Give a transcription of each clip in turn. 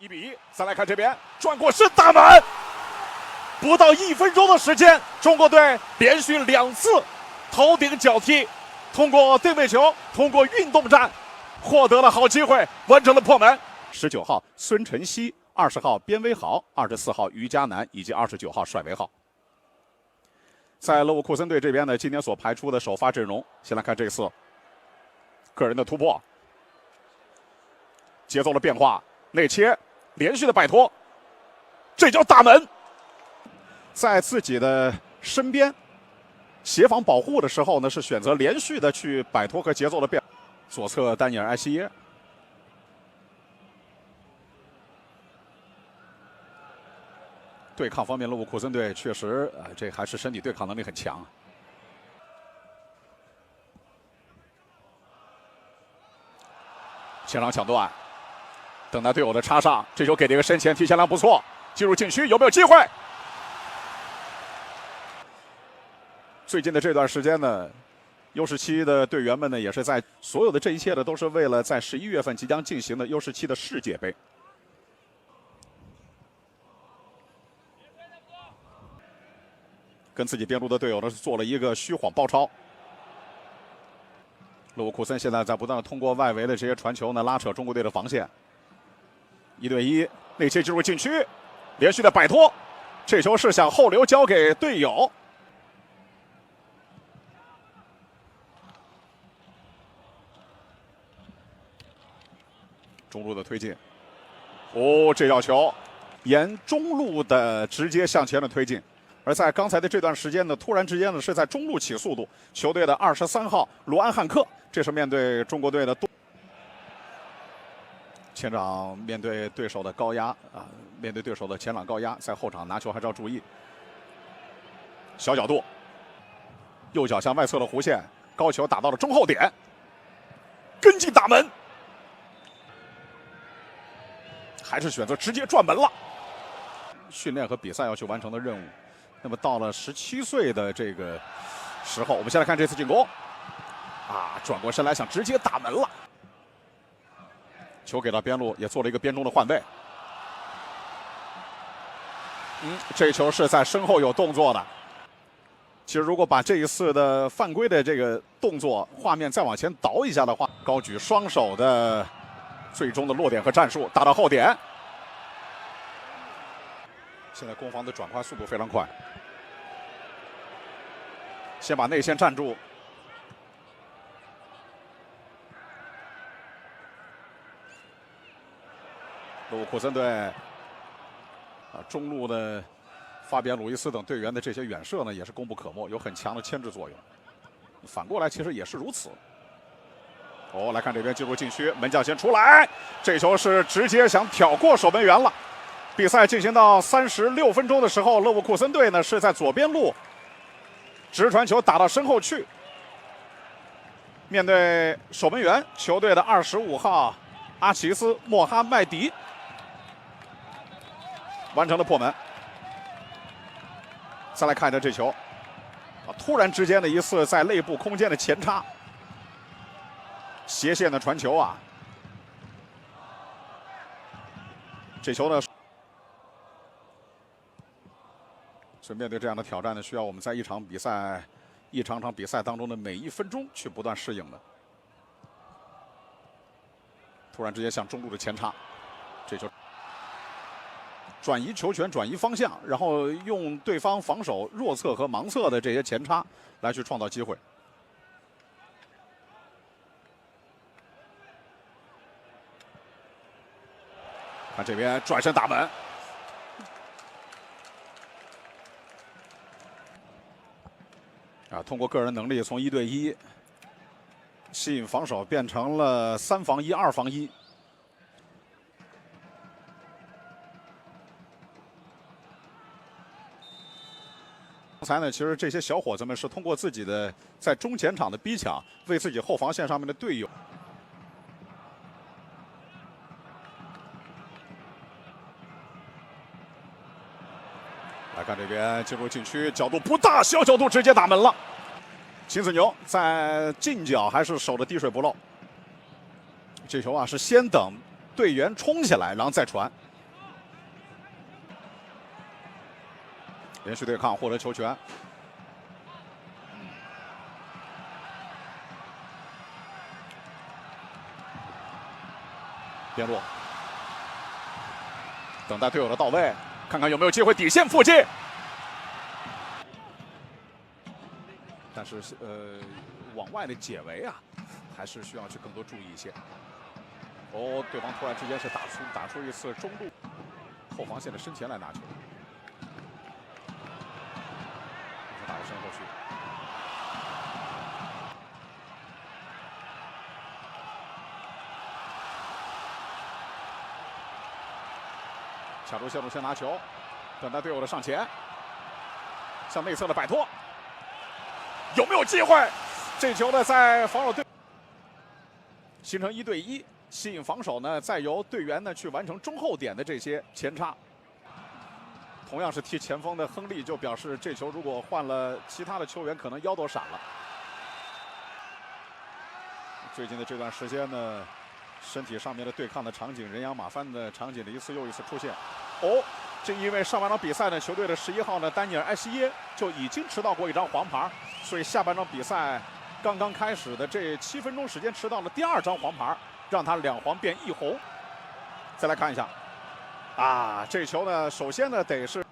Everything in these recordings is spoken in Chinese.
1-1，再來看這邊轉過身打門，不到1分鐘的時間，中國隊連續2次頭頂腳踢，通過定位球，通過運動戰，獲得了好機會，完成了破門。19號孫晨曦，20號邊威豪，24號於嘉南以及29號帥維浩。在勒沃庫森隊這邊呢，今天所排出的首發陣容，先來看這次個人的突破，節奏的變化，內切，連續的擺脫，這叫大門。在自己的身邊協防保護的時候呢，是選擇連續的去擺脫和節奏的變化。左側丹尼爾·埃西耶，對抗方面，勒沃庫森队確實這還是身體對抗能力很強。前場搶斷，等待隊友的插上，這球給這個身前提前量不錯，進入禁區有沒有機會？最近的這段時間呢，U17的隊員們呢，也是在所有的這一切呢，都是為了在11月份即將進行的U17的世界杯。跟自己邊路的隊友呢，是做了一個虛晃包抄。勒沃庫森現在在不斷的通過外圍的這些傳球呢，拉扯中國隊的防線。1對1，內切進入禁區，連續的擺脫，這球是想後流交給隊友。中路的推進，哦，这脚球沿中路的直接向前的推進。而在剛才的這段時間呢，突然之間呢是在中路起速度，球隊的23號羅安漢克，這是面對中國隊的前場面對對手的高壓啊，面对对手的前场高壓，在後場拿球還是要注意。小角度，右腳向外側的弧線，高球打到了中後點，跟進打門，還是選擇直接轉門了。訓練和比賽要去完成的任務。那麼到了17歲的這個時候，我們先來看這次進攻，轉過身來想直接打門了，球給到邊路，也做了一個邊中的換位。這球是在身後有動作的。其實如果把這一次的犯規的這個動作畫面再往前倒一下的話，高舉雙手的最終的落點和戰術，打到後點。現在攻防的轉換速度非常快，先把內線站住，勒沃庫森队中路的法比安·魯伊斯等队員的這些遠射呢，也是功不可沒，有很強的牽制作用。反過來其實也是如此。來看這邊進入禁區，門將先出來，這球是直接想挑過守門員了。比賽進行到36分鐘的時候，勒沃庫森队呢是在左邊路直傳球打到身後去，面對守門員球隊的25號阿奇斯·莫哈麥迪，完成了破門。再來看一下這球，突然之間的一次在內部空間的前插，斜線的傳球啊，這球呢。所以面對這樣的挑戰呢，需要我們在一場場比賽當中的每1分鐘去不斷適應的。突然之間向中路的前插，這球轉移球權、轉移方向，然後用對方防守弱側和盲側的這些前插來去創造機會。看這邊轉身打門。通過個人能力從1對1吸引防守，變成了3防1、2防1。剛才呢，其實這些小伙子們是通過自己的在中前場的逼搶，為自己後防線上面的隊友。來看這邊進入禁區，角度不大，小角度直接打門了。秦子牛在近角還是守着滴水不漏。这球啊是先等队员冲起来，然後再傳。連續對抗獲得球權。邊路，等待队友的到位，看看有没有机會底線附近。但是往外的解圍啊，還是需要去更多注意一些。哦，对方突然之間是打出一次中路后防线的身前來拿球，打到身後去。卡住线路先拿球，等待队友的上前，向內側的擺脫，有沒有機會？這球呢，在防守隊形成1對1，吸引防守呢，再由隊員呢去完成中後點的這些前插。同樣是踢前鋒的亨利就表示，這球如果換了其他的球員，可能腰都閃了。最近的這段時間呢，身體上面的對抗的場景，人仰馬翻的場景的一次又一次出現。哦，这因為上半場比賽呢，球隊的11號呢丹尼爾·埃希耶就已經吃到過一張黃牌，所以下半場比賽剛剛開始的這7分鐘時間吃到了第2張黃牌，讓他2黃變1紅。再來看一下，啊，這球呢，首先呢得是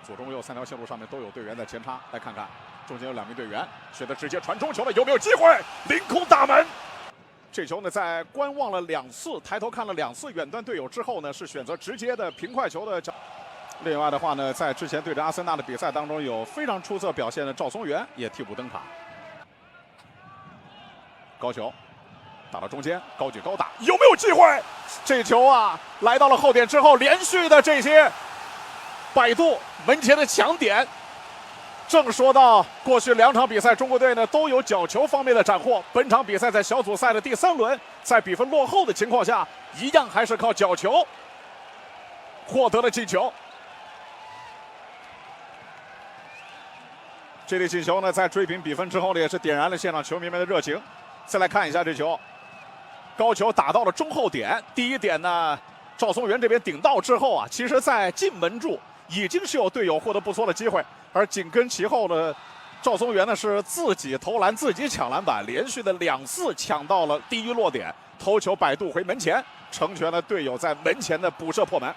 左中右3條線路上面都有隊員在前插，來看看中間有2名隊員選擇直接傳中球了，有沒有機會？凌空大門。這球呢，在觀望了2次，抬頭看了2次遠端隊友之後呢，是選擇直接的平快球的。另外的話呢，在之前對着阿森納的比賽當中，有非常出色表現的趙松元也替補登場。高球打到中間，高舉高打，有沒有機會？這球啊，來到了後點之後，連續的這些擺渡門前的搶點。正說到過去2場比賽，中國隊呢都有角球方面的斬獲。本場比賽在小組賽的第3輪，在比分落後的情況下，一樣還是靠角球獲得了進球。這粒進球呢，在追平比分之後呢，也是點燃了現場球迷們的熱情。再來看一下這球，高球打到了中後點。第一點呢，趙松元這邊頂到之後啊，其實在進門處已經是有隊友獲得不錯的機會。而緊跟其後的趙松元呢，是自己投籃、自己搶籃板，連續的2次搶到了第一落點，頭球擺渡回門前，成全了隊友在門前的補射破門。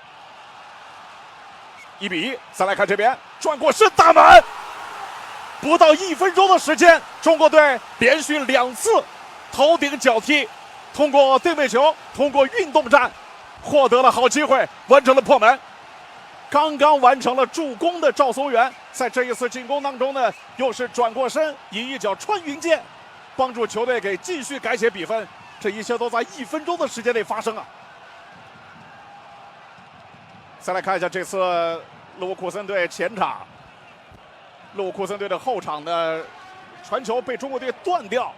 1比1。再來看這邊，轉過身打門，不到1分鐘的時間，中國隊連續2次頭頂腳踢，通過定位球，通過運動戰，獲得了好機會，完成了破門。剛剛完成了助攻的趙松元，在這一次進攻當中呢，又是轉過身，以一腳穿雲箭，幫助球隊給繼續改寫比分。這一切都在1分鐘的時間內發生啊！再來看一下這次勒沃庫森隊前場，勒沃庫森隊的後場的傳球被中國隊斷掉。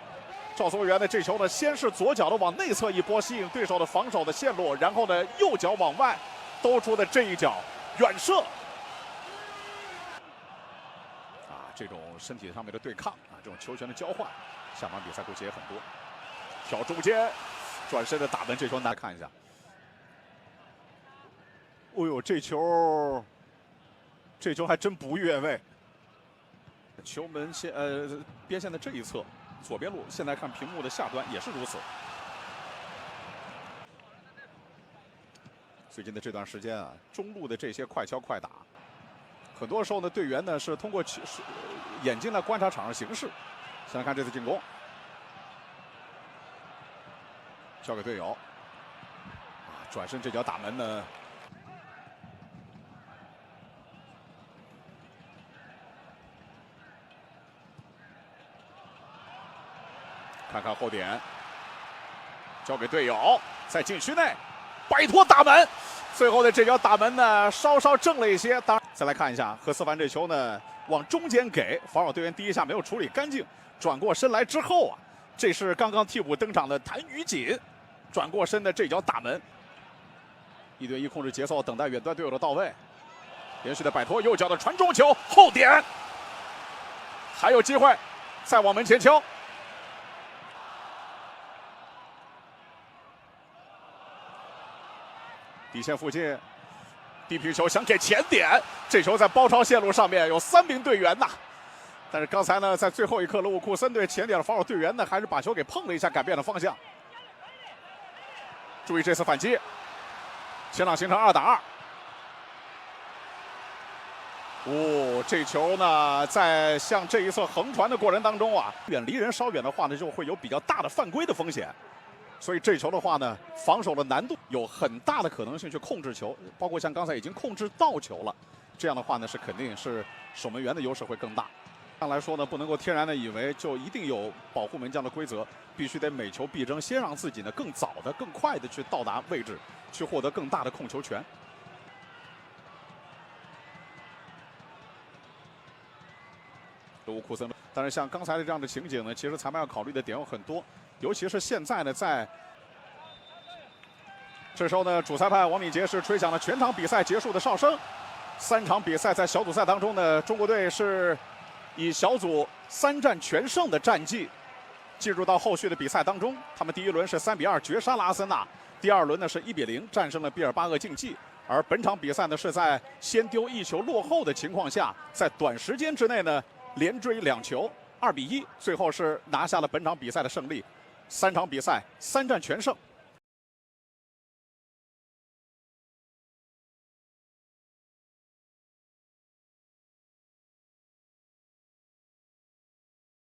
趙松元的這球呢，先是左腳的往內側一撥，吸引對手的防守的線路，然後呢右腳往外兜出的這一腳遠射。啊，這種身體上面的對抗啊，這種球權的交換，下場比賽估計也很多。挑中間，轉身的打門，這球大家看一下。哦呦，這球還真不越位。球門線邊線的這一側，左邊路，現在看屏幕的下端也是如此。最近的這段時間啊，中路的這些快敲快打，很多時候呢，隊員呢是通過眼睛來觀察場上形勢。先来看這次進攻，交給隊友，轉身這腳打門呢，看看後點，交給隊友，在禁區內擺脫打門。最後的這腳打門呢，稍稍正了一些。當然，再來看一下何思凡這球呢，往中間給防守隊員第一下沒有處理乾淨，轉過身來之後啊，這是剛剛替補登場的譚宇錦，轉過身的這腳打門。1對1控制節奏，等待遠端隊友的到位，連續的擺脫，右腳的傳中球後點，還有機會，再往門前敲。底線附近，低皮球想給前點，這球在包抄線路上面有3名隊員吶。但是剛才呢，在最後一刻，勒沃庫森隊前點的防守隊員呢，還是把球給碰了一下，改變了方向。注意這次反擊，前場形成2打2。這球呢，在向這一側橫傳的過程當中啊，遠離人稍遠的話呢，就會有比較大的犯規的風險。所以這球的話呢，防守的難度有很大的可能性去控制球，包括像剛才已經控制到球了，這樣的話呢，是肯定是守门員的優勢會更大。上來說呢，不能夠天然的以為就一定有保護門將的規則，必須得每球必爭，先讓自己呢更早的、更快的去到達位置，去獲得更大的控球權。勒沃庫森，但是像刚才的這樣的情景呢，其實裁判要考慮的點有很多，尤其是現在呢，在這時候呢，主裁判王敏杰是吹響了全場比賽結束的哨聲。3場比賽在小組賽當中呢，中國隊是以小組3戰全勝的戰績进入到後續的比賽當中。他們第一輪是3比2絕殺了阿森納，第2輪呢是1比0戰勝了畢爾巴鄂競技。而本場比賽呢是在先丟1球落後的情況下，在短時間之內呢連追2球，2比1，最後是拿下了本場比賽的勝利。3場比賽3戰全勝。